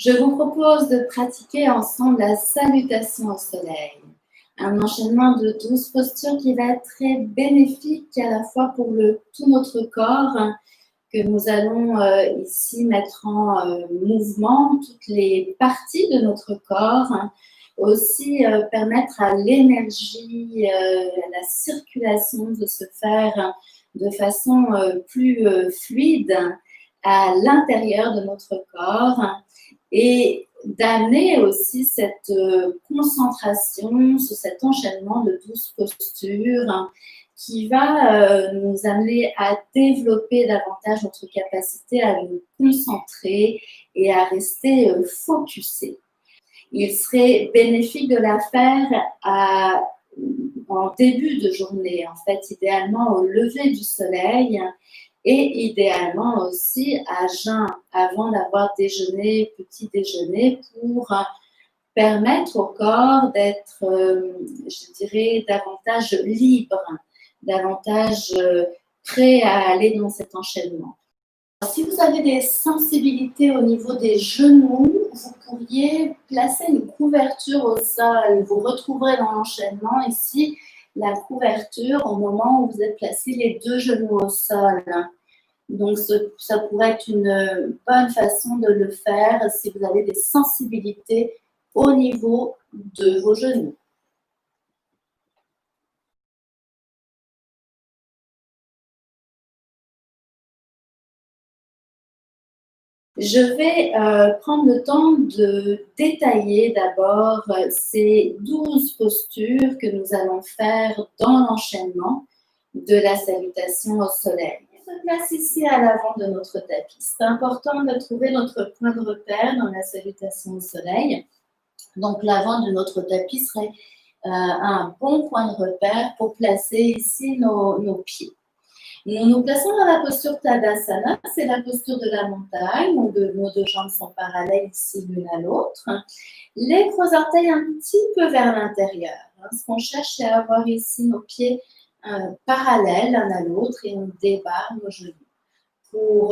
Je vous propose de pratiquer ensemble la salutation au soleil. Un enchaînement de 12 postures qui va être très bénéfique à la fois pour tout notre corps, que nous allons ici mettre en mouvement toutes les parties de notre corps, aussi permettre à l'énergie, à la circulation de se faire de façon plus fluide à l'intérieur de notre corps et d'amener aussi cette concentration sur cet enchaînement de 12 postures qui va nous amener à développer davantage notre capacité à nous concentrer et à rester focusé. Il serait bénéfique de la faire en début de journée, en fait, idéalement au lever du soleil et idéalement aussi à jeun, avant d'avoir déjeuné, petit déjeuner, pour permettre au corps d'être, je dirais, davantage libre, davantage prêt à aller dans cet enchaînement. Si vous avez des sensibilités au niveau des genoux, vous pourriez placer une couverture au sol. Vous retrouverez dans l'enchaînement ici la couverture au moment où vous êtes placé les deux genoux au sol. Donc, ça pourrait être une bonne façon de le faire si vous avez des sensibilités au niveau de vos genoux. Je vais prendre le temps de détailler d'abord ces 12 postures que nous allons faire dans l'enchaînement de la salutation au soleil. On se place ici à l'avant de notre tapis. C'est important de trouver notre point de repère dans la salutation au soleil. Donc, l'avant de notre tapis serait un bon point de repère pour placer ici nos pieds. Nous nous plaçons dans la posture Tadasana, c'est la posture de la montagne, où nos deux jambes sont parallèles ici l'une à l'autre. Les gros orteils un petit peu vers l'intérieur. Ce qu'on cherche, c'est à avoir ici nos pieds parallèles l'un à l'autre et on débarre nos genoux. Pour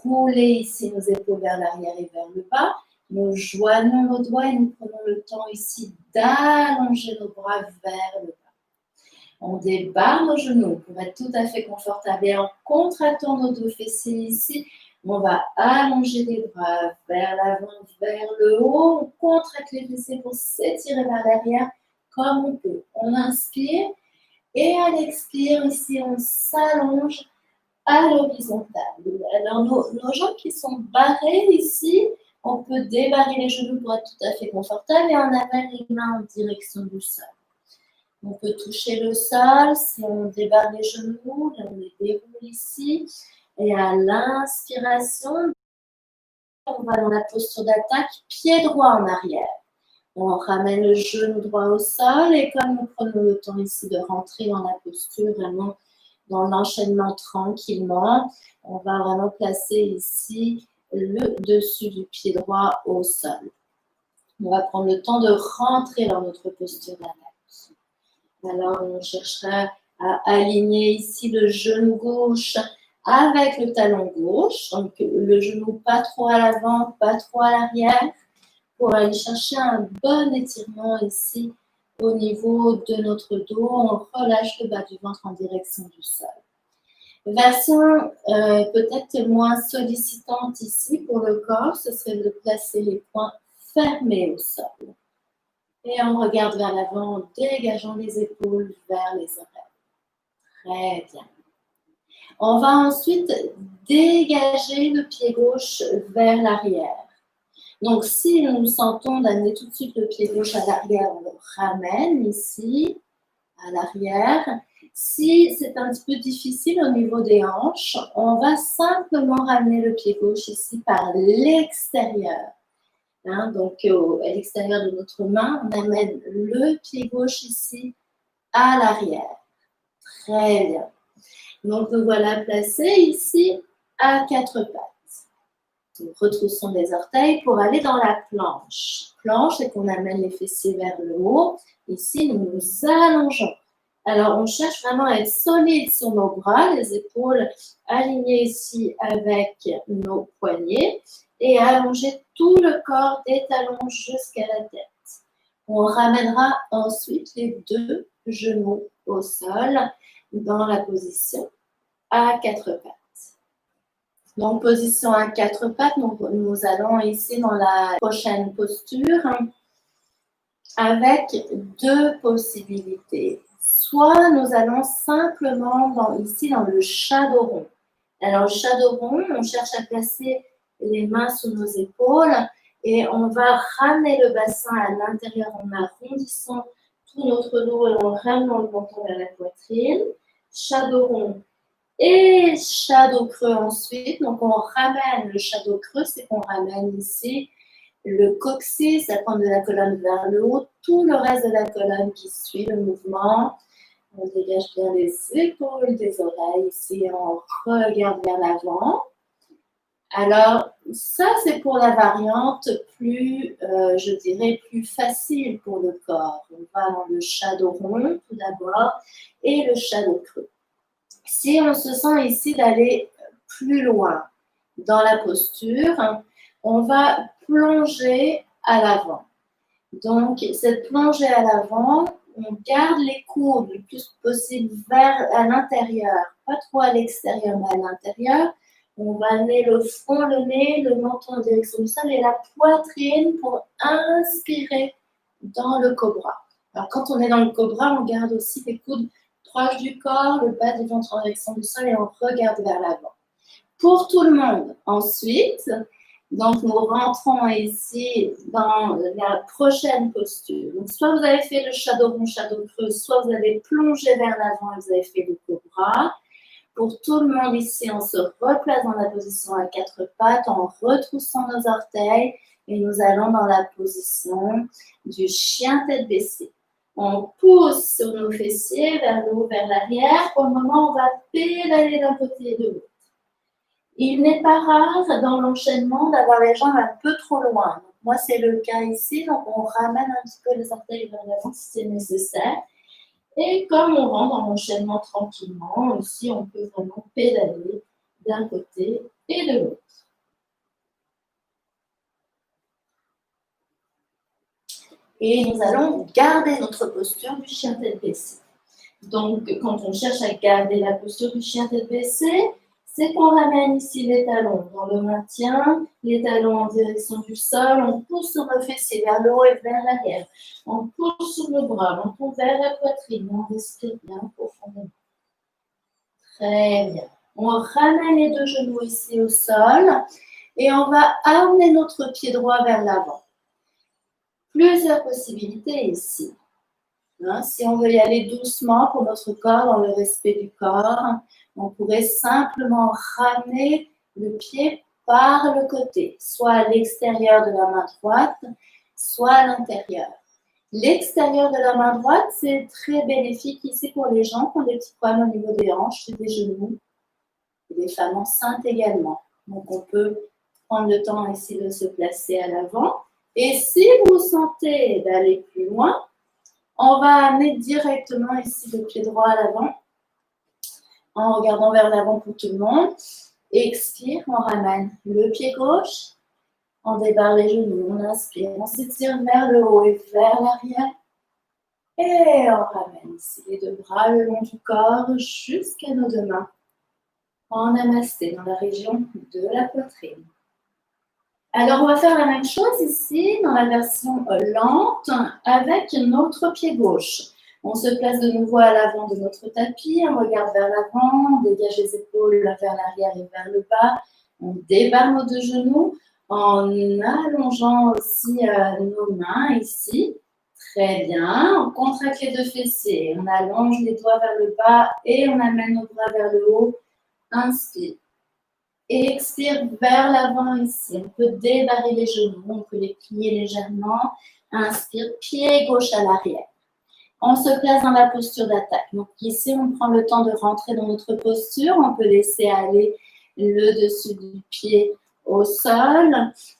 rouler ici nos épaules vers l'arrière et vers le bas, nous joignons nos doigts et nous prenons le temps ici d'allonger nos bras vers le bas. On débarre nos genoux pour être tout à fait confortable et en contractant nos deux fessiers ici, on va allonger les bras vers l'avant, vers le haut. On contracte les fessiers pour s'étirer vers l'arrière comme on peut. On inspire et à l'expire ici, on s'allonge à l'horizontale. Alors nos jambes qui sont barrées ici, on peut débarrer les genoux pour être tout à fait confortable et on amène les mains en direction du sol. On peut toucher le sol si on débarre les genoux, là on les déroule ici. Et à l'inspiration, on va dans la posture d'attaque, pied droit en arrière. On ramène le genou droit au sol et comme nous prenons le temps ici de rentrer dans la posture, vraiment dans l'enchaînement tranquillement, on va vraiment placer ici le dessus du pied droit au sol. On va prendre le temps de rentrer dans notre posture d'attaque. Alors, on cherchera à aligner ici le genou gauche avec le talon gauche. Donc, le genou pas trop à l'avant, pas trop à l'arrière. Pour aller chercher un bon étirement ici au niveau de notre dos. On relâche le bas du ventre en direction du sol. Version peut-être moins sollicitante ici pour le corps, ce serait de placer les poings fermés au sol. Et on regarde vers l'avant en dégageant les épaules vers les oreilles. Très bien. On va ensuite dégager le pied gauche vers l'arrière. Donc, si nous sentons d'amener tout de suite le pied gauche à l'arrière, on le ramène ici, à l'arrière. Si c'est un petit peu difficile au niveau des hanches, on va simplement ramener le pied gauche ici par l'extérieur. Donc, à l'extérieur de notre main, on amène le pied gauche ici à l'arrière. Très bien. Donc, nous voilà placés ici à quatre pattes. Nous retroussons les orteils pour aller dans la planche. Planche, c'est qu'on amène les fessiers vers le haut. Ici, nous nous allongeons Alors, on cherche vraiment à être solide sur nos bras, les épaules alignées ici avec nos poignets et allonger tout le corps des talons jusqu'à la tête. On ramènera ensuite les deux genoux au sol dans la position à quatre pattes. Donc, position à quatre pattes, nous allons ici dans la prochaine posture avec deux possibilités. Soit nous allons simplement ici dans le shadow rond. Alors, le shadow rond, on cherche à placer les mains sous nos épaules et on va ramener le bassin à l'intérieur en arrondissant tout notre dos et en ramenant le menton vers la poitrine. Shadow rond et shadow creux ensuite. Donc, on ramène le shadow creux, c'est qu'on ramène ici le coccyx, la pointe de la colonne vers le haut, tout le reste de la colonne qui suit le mouvement. On dégage bien les épaules des oreilles ici et on regarde vers l'avant. Alors, ça, c'est pour la variante plus, je dirais, plus facile pour le corps. On va dans le shadow rond tout d'abord et le shadow creux. Si on se sent ici d'aller plus loin dans la posture, on va plonger à l'avant. Donc, cette plongée à l'avant, on garde les coudes le plus possible à l'intérieur, pas trop à l'extérieur, mais à l'intérieur. On va amener le front, le nez, le menton en direction du sol et la poitrine pour inspirer dans le cobra. Alors, quand on est dans le cobra, on garde aussi les coudes proches du corps, le bas du ventre en direction du sol et on regarde vers l'avant. Pour tout le monde, ensuite, donc nous rentrons ici dans la prochaine posture. Donc, soit vous avez fait le shadow rond, shadow creux, soit vous avez plongé vers l'avant et vous avez fait le cobra. Pour tout le monde ici, on se replace dans la position à quatre pattes en retroussant nos orteils et nous allons dans la position du chien tête baissée. On pousse sur nos fessiers vers le haut, vers l'arrière. Pour le moment, on va pédaler d'un côté et de l'autre. Il n'est pas rare dans l'enchaînement d'avoir les jambes un peu trop loin. Donc, moi, c'est le cas ici. Donc, on ramène un petit peu les orteils vers l'avant si c'est nécessaire. Et comme on rentre dans l'enchaînement tranquillement, ici, on peut vraiment pédaler d'un côté et de l'autre. Et nous allons garder notre posture du chien tête baissée. Donc, quand on cherche à garder la posture du chien tête baissée, c'est qu'on ramène ici les talons dans le maintien, les talons en direction du sol, on pousse sur nos fessiers vers le haut et vers l'arrière. On pousse sur le bras, on tourne vers la poitrine, on respire bien profondément. Très bien. On ramène les deux genoux ici au sol et on va amener notre pied droit vers l'avant. Plusieurs possibilités ici. Si on veut y aller doucement pour notre corps, dans le respect du corps, on pourrait simplement ramener le pied par le côté, soit à l'extérieur de la main droite, soit à l'intérieur. L'extérieur de la main droite, c'est très bénéfique ici pour les gens qui ont des petits problèmes au niveau des hanches et des genoux, et des femmes enceintes également. Donc, on peut prendre le temps ici de se placer à l'avant. Et si vous sentez d'aller plus loin, on va amener directement ici le pied droit à l'avant, en regardant vers l'avant pour tout le monde. Expire, on ramène le pied gauche, on débarre les genoux, on inspire, on s'étire vers le haut et vers l'arrière. Et on ramène ici les deux bras le long du corps jusqu'à nos deux mains. En namasté dans la région de la poitrine. Alors, on va faire la même chose ici dans la version lente avec notre pied gauche. On se place de nouveau à l'avant de notre tapis, on regarde vers l'avant, on dégage les épaules vers l'arrière et vers le bas. On débarre nos deux genoux en allongeant aussi nos mains ici. Très bien. On contracte les deux fessiers. On allonge les doigts vers le bas et on amène nos bras vers le haut. Inspire. Et expire vers l'avant ici. On peut débarrer les genoux, on peut les plier légèrement. Inspire, pied gauche à l'arrière. On se place dans la posture d'attaque. Donc ici, on prend le temps de rentrer dans notre posture. On peut laisser aller le dessus du pied au sol.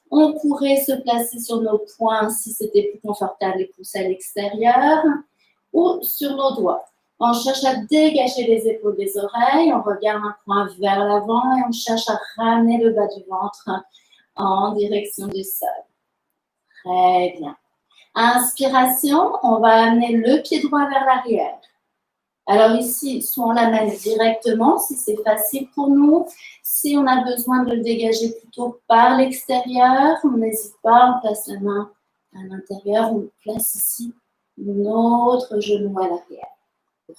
On pourrait se placer sur nos poings si c'était plus confortable et pousser à l'extérieur ou sur nos doigts. On cherche à dégager les épaules des oreilles, on regarde un point vers l'avant et on cherche à ramener le bas du ventre en direction du sol. Très bien. Inspiration, on va amener le pied droit vers l'arrière. Alors ici, soit on l'amène directement si c'est facile pour nous. Si on a besoin de le dégager plutôt par l'extérieur, on n'hésite pas, on place la main à l'intérieur, on place ici notre genou à l'arrière.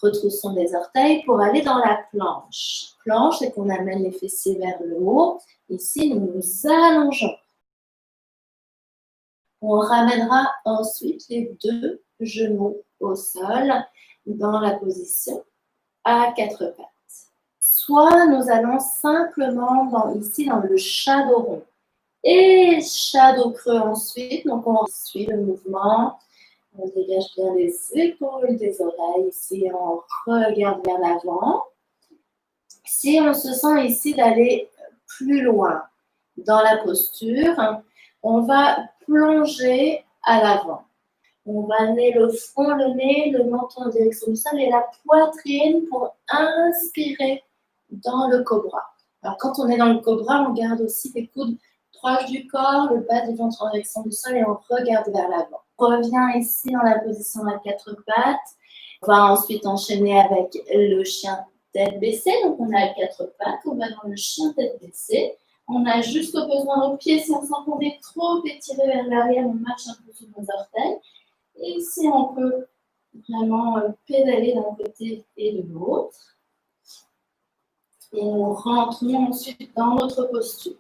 Retroussons les orteils pour aller dans la planche. Planche, c'est qu'on amène les fessiers vers le haut. Ici, nous nous allongeons. On ramènera ensuite les deux genoux au sol dans la position à quatre pattes. Soit nous allons simplement ici dans le shadow rond et shadow creux ensuite. Donc on suit le mouvement. On dégage bien les épaules des oreilles. Ici, on regarde vers l'avant. Si on se sent ici d'aller plus loin dans la posture, on va plonger à l'avant. On va amener le front, le nez, le menton en direction du sol et la poitrine pour inspirer dans le cobra. Alors, quand on est dans le cobra, on garde aussi les coudes proches du corps, le bas du ventre en direction du sol et on regarde vers l'avant. On revient ici dans la position à quatre pattes. On va ensuite enchaîner avec le chien tête baissée. Donc, on a quatre pattes. On va dans le chien tête baissée. On a juste besoin aux pieds. Si on sent qu'on est trop étiré vers l'arrière, on marche un peu sur nos orteils. Et ici, on peut vraiment pédaler d'un côté et de l'autre. Et on rentre ensuite dans notre posture.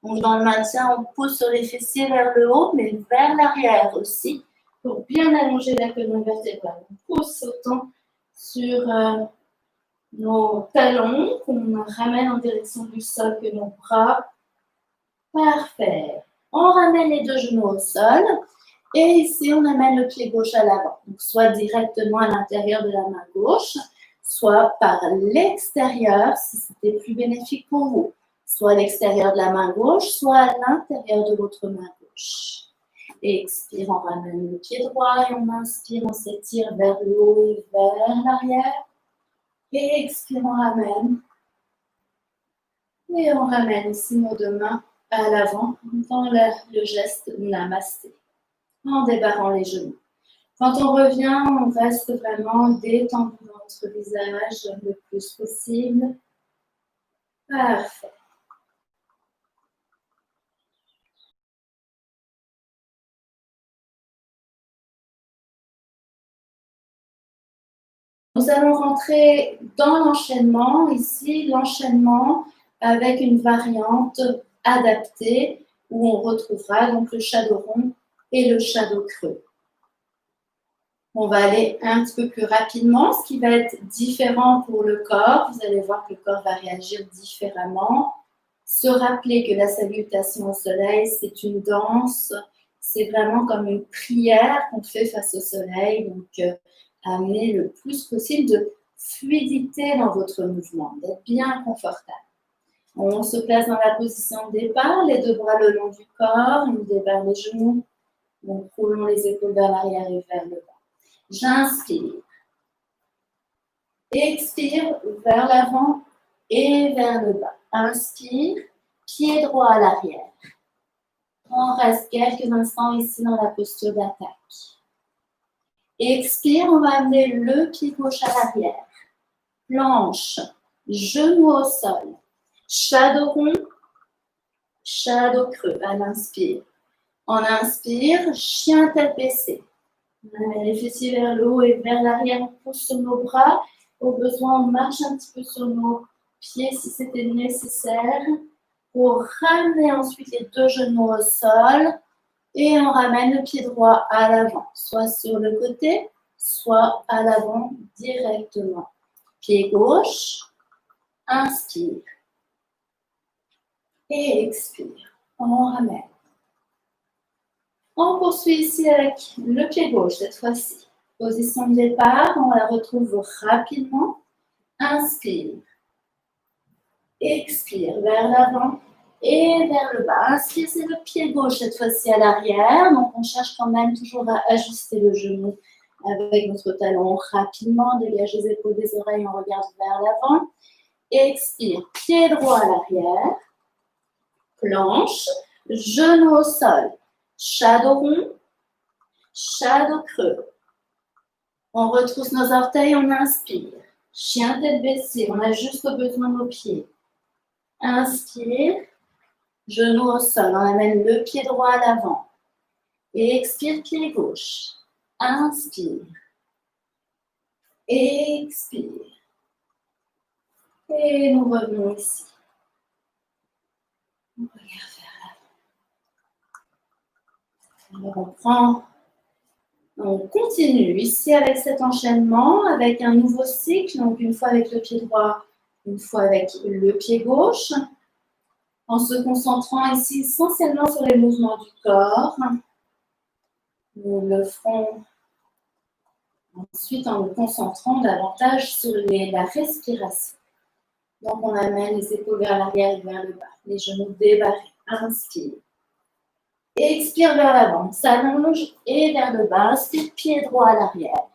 Donc, dans le maintien, on pousse sur les fessiers vers le haut, mais vers l'arrière aussi, pour bien allonger la colonne vertébrale. On pousse autant sur nos talons, qu'on ramène en direction du sol que nos bras. Parfait. On ramène les deux genoux au sol. Et ici, on amène le pied gauche à l'avant. Donc, soit directement à l'intérieur de la main gauche, soit par l'extérieur, si c'était plus bénéfique pour vous. Soit à l'extérieur de la main gauche, soit à l'intérieur de l'autre main gauche. Et expire, on ramène le pied droit et on inspire, on s'étire vers le haut et vers l'arrière. Et expire, on ramène. Et on ramène ici nos deux mains à l'avant dans le geste Namasté, en débarrant les genoux. Quand on revient, on reste vraiment détendu dans notre visage le plus possible. Parfait. Nous allons rentrer dans l'enchaînement. Ici, l'enchaînement avec une variante adaptée où on retrouvera donc le shadow rond et le shadow creux. On va aller un petit peu plus rapidement, ce qui va être différent pour le corps. Vous allez voir que le corps va réagir différemment. Se rappeler que la salutation au soleil, c'est une danse. C'est vraiment comme une prière qu'on fait face au soleil. Donc, amener le plus possible de fluidité dans votre mouvement, d'être bien confortable. On se place dans la position de départ, les deux bras le long du corps, on débarre les genoux, on roulons les épaules vers l'arrière et vers le bas. J'inspire. Expire vers l'avant et vers le bas. Inspire, pied droit à l'arrière. On reste quelques instants ici dans la posture d'attaque. Expire, on va amener le pied gauche à l'arrière. Planche, genou au sol. Shadow rond, shadow creux à l'inspire. On inspire, chien tête baissée. On amène les fessiers vers le haut et vers l'arrière, on pousse sur nos bras. Au besoin, on marche un petit peu sur nos pieds si c'était nécessaire. Pour ramener ensuite les deux genoux au sol. Et on ramène le pied droit à l'avant, soit sur le côté, soit à l'avant directement. Pied gauche, inspire. Et expire, on ramène. On poursuit ici avec le pied gauche cette fois-ci. Position de départ, on la retrouve rapidement. Inspire. Expire vers l'avant et vers le bas. Inspire, c'est le pied gauche cette fois-ci à l'arrière. Donc on cherche quand même toujours à ajuster le genou avec notre talon rapidement, dégage les épaules des oreilles, on regarde vers l'avant. Expire, pied droit à l'arrière, planche, genou au sol, shadow rond, shadow creux. On retrousse nos orteils, on inspire. Chien tête baissée, on ajuste au besoin nos pieds. Inspire, genou au sol, on amène le pied droit à l'avant. Et expire, pied gauche. Inspire. Expire. Et nous revenons ici. On regarde vers l'avant. On continue ici avec cet enchaînement, avec un nouveau cycle. Donc une fois avec le pied droit, une fois avec le pied gauche. En se concentrant ici essentiellement sur les mouvements du corps. Nous le ferons ensuite en nous concentrant davantage sur la respiration. Donc on amène les épaules vers l'arrière et vers le bas. Les genoux débarrés. Inspire. Expire vers l'avant. S'allonge et vers le bas. Inspire, pied droit à l'arrière.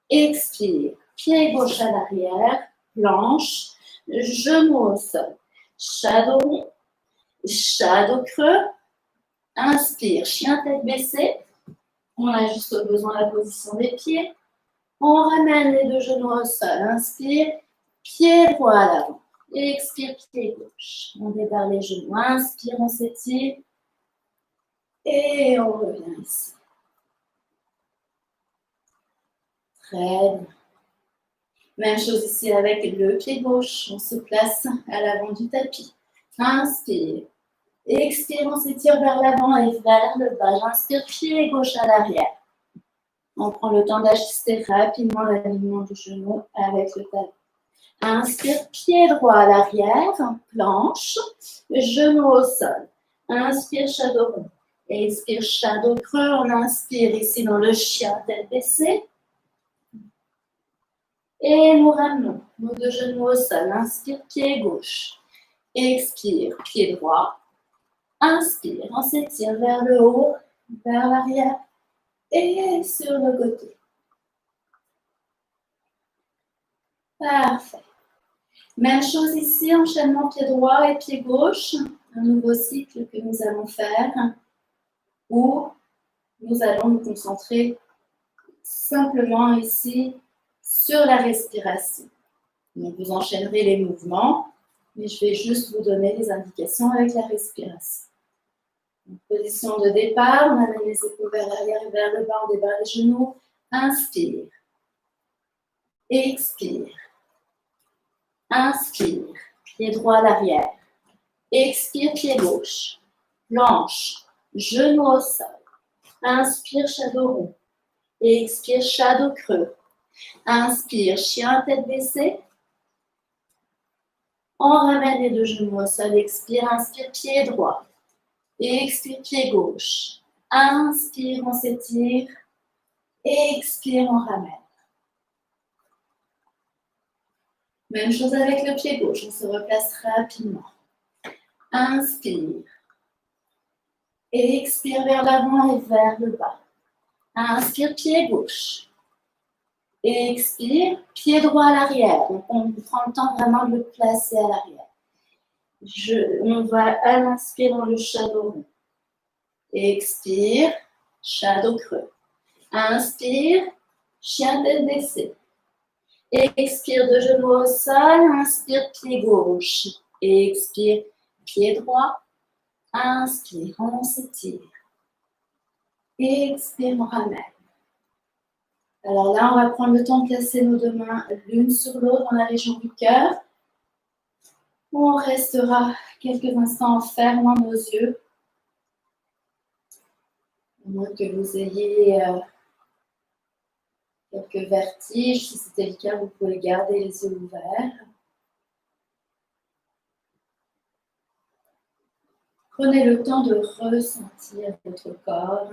Expire. Pied gauche à l'arrière. Planche. Genou au sol. Shadow. Shadow creux. Inspire. Chien tête baissée. On ajuste au besoin la position des pieds. On ramène les deux genoux au sol. Inspire. Pied droit à l'avant. Expire, pied gauche. On débarre les genoux. Inspire, on s'étire. Et on revient ici. Très bien. Même chose ici avec le pied gauche. On se place à l'avant du tapis. Inspire. Expire, on s'étire vers l'avant et vers le bas. J'inspire, pied gauche à l'arrière. On prend le temps d'ajuster rapidement l'alignement du genou avec le talon. Inspire, pied droit à l'arrière, planche, genou au sol. Inspire, shadow rond. Expire, shadow creux. On inspire ici dans le chien, tête baissée. Et nous ramenons nos deux genoux au sol. Inspire, pied gauche. Expire, pied droit. Inspire, on s'étire vers le haut, vers l'arrière et sur le côté. Parfait. Même chose ici, enchaînement pied droit et pied gauche. Un nouveau cycle que nous allons faire où nous allons nous concentrer simplement ici sur la respiration. Donc, vous enchaînerez les mouvements, mais je vais juste vous donner les indications avec la respiration. Donc, position de départ, on amène les épaules vers l'arrière et vers le bas, on débarre les genoux. Inspire. Expire. Inspire. Pied droit à l'arrière. Expire, pied gauche. Planche. Genou au sol. Inspire, shadow rond. Expire, shadow creux. Inspire, chien tête baissée. On ramène les deux genoux au sol. Expire, inspire, pied droit. Expire, pied gauche. Inspire, on s'étire. Expire, on ramène. Même chose avec le pied gauche. On se replace rapidement. Inspire. Expire vers l'avant et vers le bas. Inspire, pied gauche. Expire, pied droit à l'arrière. Donc, on prend le temps vraiment de le placer à l'arrière. On va à l'inspire dans le shadow rond. Expire, shadow creux. Inspire, chien tête baissée. Expire, deux genoux au sol. Inspire, pied gauche. Expire, pied droit. Inspire, on s'étire. Expire, on ramène. Alors là, on va prendre le temps de placer nos deux mains l'une sur l'autre dans la région du cœur. On restera quelques instants en fermant nos yeux. À moins que vous ayez quelques vertiges. Si c'était le cas, vous pouvez garder les yeux ouverts. Prenez le temps de ressentir votre corps.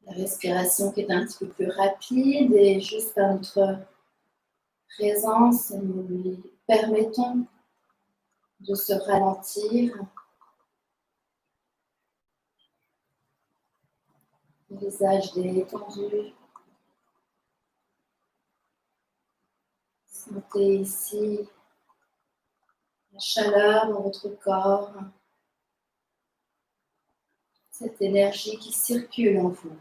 La respiration qui est un petit peu plus rapide et juste par notre présence, nous lui permettons de se ralentir. Le visage détendu. Sentez ici la chaleur dans votre corps, cette énergie qui circule en vous.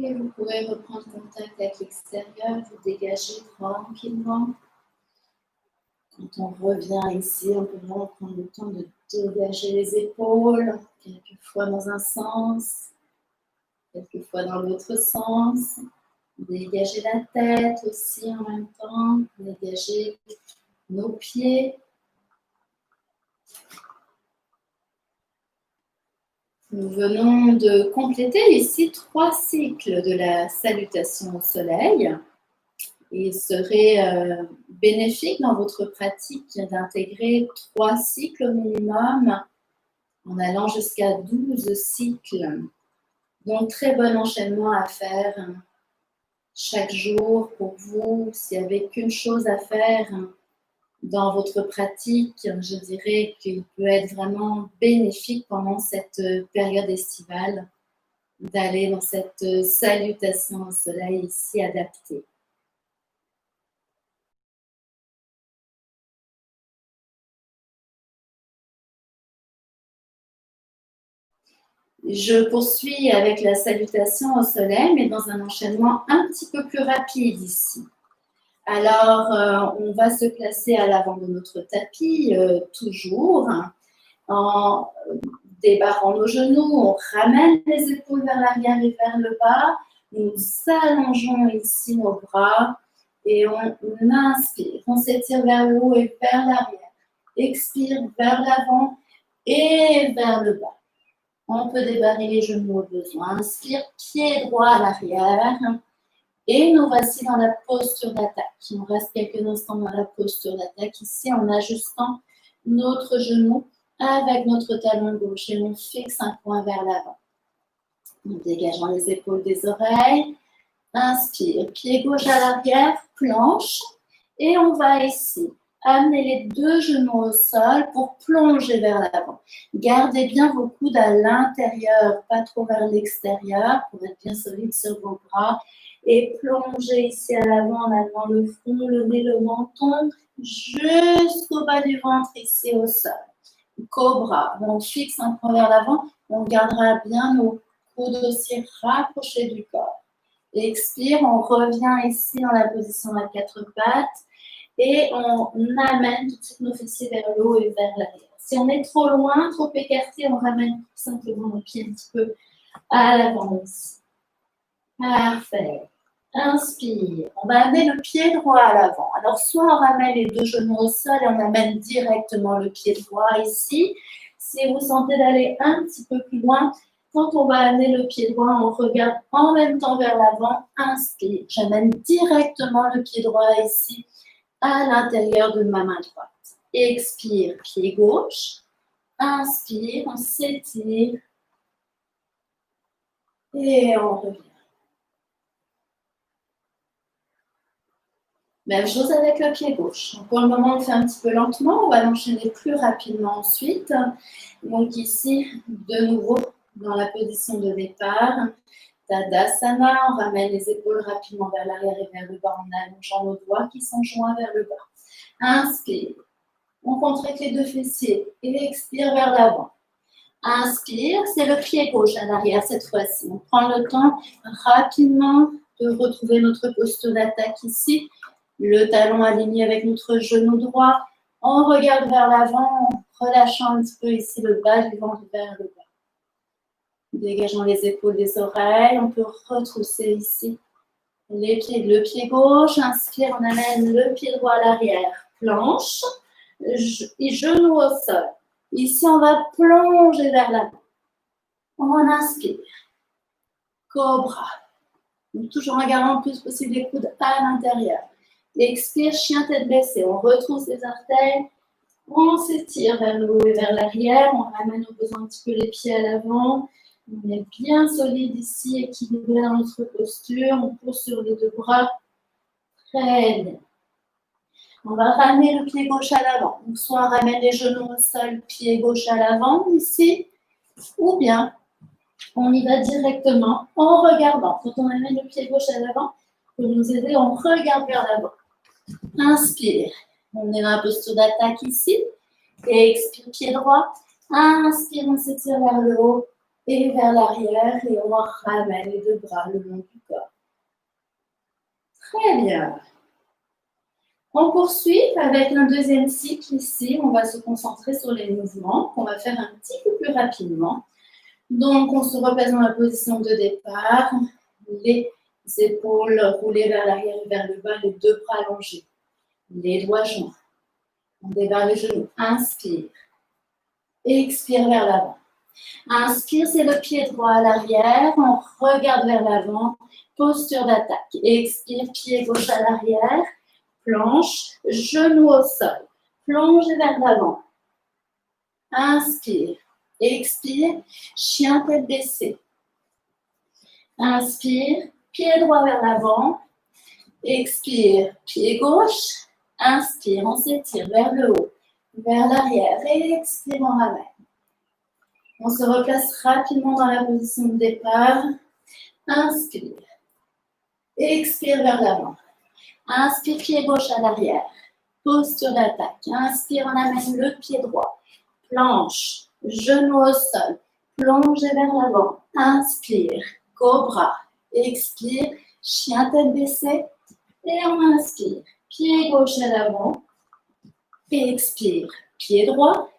Et vous pouvez reprendre contact avec l'extérieur, vous dégager tranquillement. Quand on revient ici, on peut vraiment prendre le temps de dégager les épaules, quelquefois dans un sens, quelquefois dans l'autre sens. Dégager la tête aussi en même temps, dégager nos pieds. Nous venons de compléter ici 3 cycles de la salutation au soleil. Il serait bénéfique dans votre pratique d'intégrer 3 cycles au minimum en allant jusqu'à 12 cycles. Donc, très bon enchaînement à faire chaque jour pour vous. S'il n'y avait qu'une chose à faire dans votre pratique, je dirais qu'il peut être vraiment bénéfique pendant cette période estivale d'aller dans cette salutation au soleil ici adaptée. Je poursuis avec la salutation au soleil, mais dans un enchaînement un petit peu plus rapide ici. Alors, on va se placer à l'avant de notre tapis, toujours, en débarrant nos genoux, on ramène les épaules vers l'arrière et vers le bas, nous allongeons ici nos bras et on inspire, on s'étire vers le haut et vers l'arrière, expire vers l'avant et vers le bas. On peut débarrer les genoux au besoin, inspire, pied droit à l'arrière. Et nous voici dans la posture d'attaque. On reste quelques instants dans la posture d'attaque ici en ajustant notre genou avec notre talon gauche et on fixe un point vers l'avant. En dégageant les épaules des oreilles. Inspire, pied gauche à l'arrière, planche. Et on va ici amener les 2 genoux au sol pour plonger vers l'avant. Gardez bien vos coudes à l'intérieur, pas trop vers l'extérieur pour être bien solide sur vos bras. Et plongez ici à l'avant en amenant le front, le nez, le menton jusqu'au bas du ventre ici au sol. Cobra, on fixe un point vers l'avant, on gardera bien nos coudes aussi rapprochés du corps. Expire, on revient ici dans la position à 4 pattes et on amène tout de suite nos fessiers vers le haut et vers l'arrière. Si on est trop loin, trop écarté, on ramène tout simplement nos pieds un petit peu à l'avant ici. Parfait. Inspire. On va amener le pied droit à l'avant. Alors, soit on ramène les 2 genoux au sol et on amène directement le pied droit ici. Si vous sentez d'aller un petit peu plus loin, quand on va amener le pied droit, on regarde en même temps vers l'avant. Inspire. J'amène directement le pied droit ici à l'intérieur de ma main droite. Expire, pied gauche. Inspire, on s'étire. Et on revient. Même chose avec le pied gauche. Pour le moment, on le fait un petit peu lentement. On va l'enchaîner plus rapidement ensuite. Donc ici, de nouveau, dans la position de départ, Tadasana, on ramène les épaules rapidement vers l'arrière et vers le bas en allongeant nos doigts qui sont joints vers le bas. Inspire. On contracte les 2 fessiers et expire vers l'avant. Inspire, c'est le pied gauche à l'arrière cette fois-ci. On prend le temps rapidement de retrouver notre posture d'attaque ici. Le talon aligné avec notre genou droit. On regarde vers l'avant, en relâchant un petit peu ici le bas du ventre vers le bas. Dégageant les épaules des oreilles, on peut retrousser ici les pieds. Le pied gauche, inspire, on amène le pied droit à l'arrière. Planche, et genou au sol. Ici, on va plonger vers l'avant. On inspire. Cobra. Donc, toujours en gardant le plus possible les coudes à l'intérieur. Expire, chien tête baissée. On retrousse les orteils. On s'étire vers le haut et vers l'arrière. On ramène au besoin un petit peu les pieds à l'avant. On est bien solide ici, équilibré dans notre posture. On pose sur les deux bras. Très bien. On va ramener le pied gauche à l'avant. Donc, soit on ramène les genoux au sol, pied gauche à l'avant ici, ou bien on y va directement en regardant. Quand on amène le pied gauche à l'avant, pour nous aider, on regarde vers l'avant. Inspire. On est dans la posture d'attaque ici. Expire, pied droit. Inspire, on s'étire vers le haut et vers l'arrière. Et on ramène les deux bras le long du corps. Très bien. On poursuit avec un deuxième cycle ici. On va se concentrer sur les mouvements qu'on va faire un petit peu plus rapidement. Donc, on se replace dans la position de départ. Les épaules roulées vers l'arrière et vers le bas, les deux bras allongés. Les doigts joints. On débarre les genoux. Inspire. Expire vers l'avant. Inspire, c'est le pied droit à l'arrière. On regarde vers l'avant. Posture d'attaque. Expire, pied gauche à l'arrière. Planche, genou au sol. Plongez vers l'avant. Inspire. Expire, chien tête baissée. Inspire, pied droit vers l'avant. Expire, pied gauche. Inspire, on s'étire vers le haut, vers l'arrière. Expire, on ramène. On se replace rapidement dans la position de départ. Inspire. Expire vers l'avant. Inspire, pied gauche à l'arrière. Posture d'attaque. Inspire, on amène le pied droit. Planche, genou au sol. Plongez vers l'avant. Inspire, cobra. Expire, chien tête baissée. Et on inspire, pied gauche à l'avant. Expire, pied droit.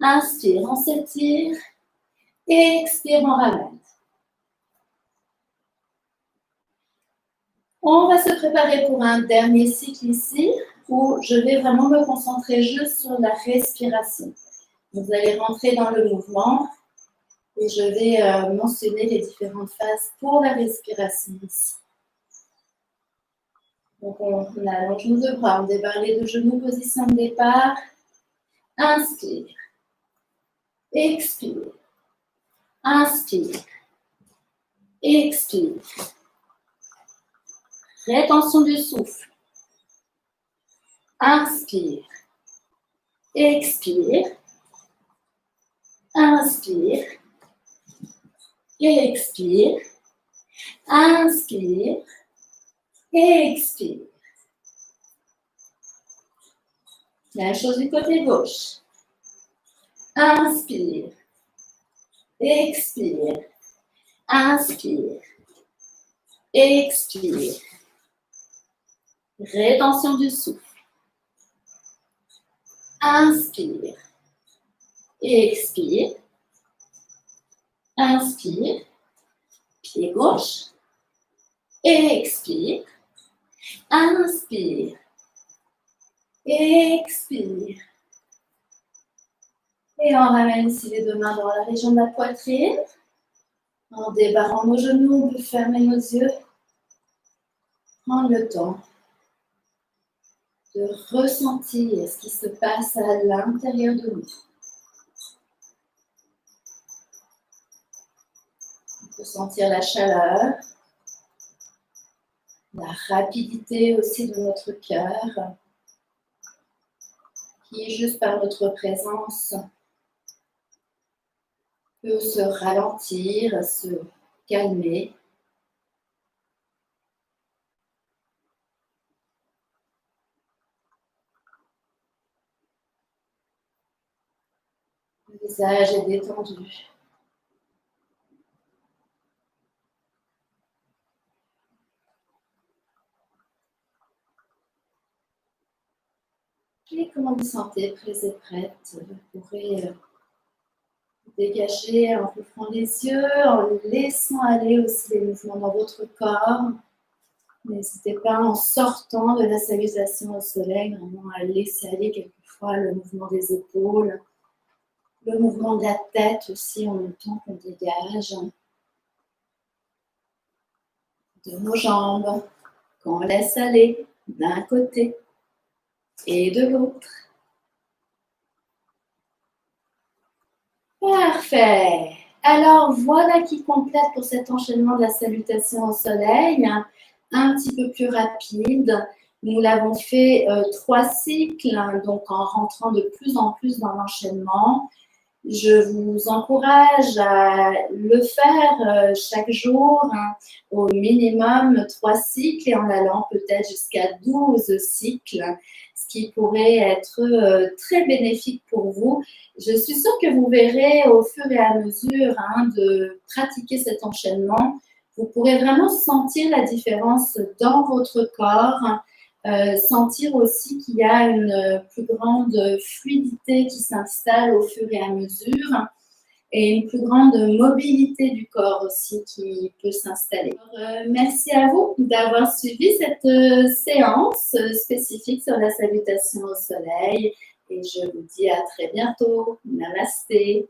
Inspire, on s'étire. Expire, on ramène. On va se préparer pour un dernier cycle ici, où je vais vraiment me concentrer juste sur la respiration. Vous allez rentrer dans le mouvement et je vais mentionner les différentes phases pour la respiration ici. Donc, on allonge nos deux bras, on débarre les deux genoux, position de départ. Inspire. Expire. Inspire. Expire. Rétention du souffle. Inspire. Expire. Inspire. Expire. Inspire. Expire. Même chose du côté gauche. Inspire. Expire. Inspire. Expire. Rétention du souffle. Inspire. Expire. Inspire. Pied gauche. Expire. Inspire. Expire. Et on ramène ici les deux mains dans la région de la poitrine. En débarrant nos genoux, on peut fermer nos yeux. Prendre le temps de ressentir ce qui se passe à l'intérieur de nous. On peut sentir la chaleur, la rapidité aussi de notre cœur, qui, juste par notre présence, peut se ralentir, se calmer. Le visage est détendu. Et comment vous sentez, prêts et prêtes, vous pourrez dégager en ouvrant les yeux, en laissant aller aussi les mouvements dans votre corps. N'hésitez pas en sortant de la salutation au soleil, vraiment à laisser aller quelquefois le mouvement des épaules, le mouvement de la tête aussi en même temps qu'on dégage. de nos jambes qu'on laisse aller d'un côté et de l'autre. Parfait. Alors, voilà qui complète pour cet enchaînement de la salutation au soleil, un petit peu plus rapide. Nous l'avons fait 3 cycles, donc en rentrant de plus en plus dans l'enchaînement. Je vous encourage à le faire chaque jour, au minimum 3 cycles et en allant peut-être jusqu'à 12 cycles, ce qui pourrait être très bénéfique pour vous. Je suis sûre que vous verrez au fur et à mesure de pratiquer cet enchaînement, vous pourrez vraiment sentir la différence dans votre corps. Sentir aussi qu'il y a une plus grande fluidité qui s'installe au fur et à mesure et une plus grande mobilité du corps aussi qui peut s'installer. Merci à vous d'avoir suivi cette séance spécifique sur la salutation au soleil et je vous dis à très bientôt. Namasté.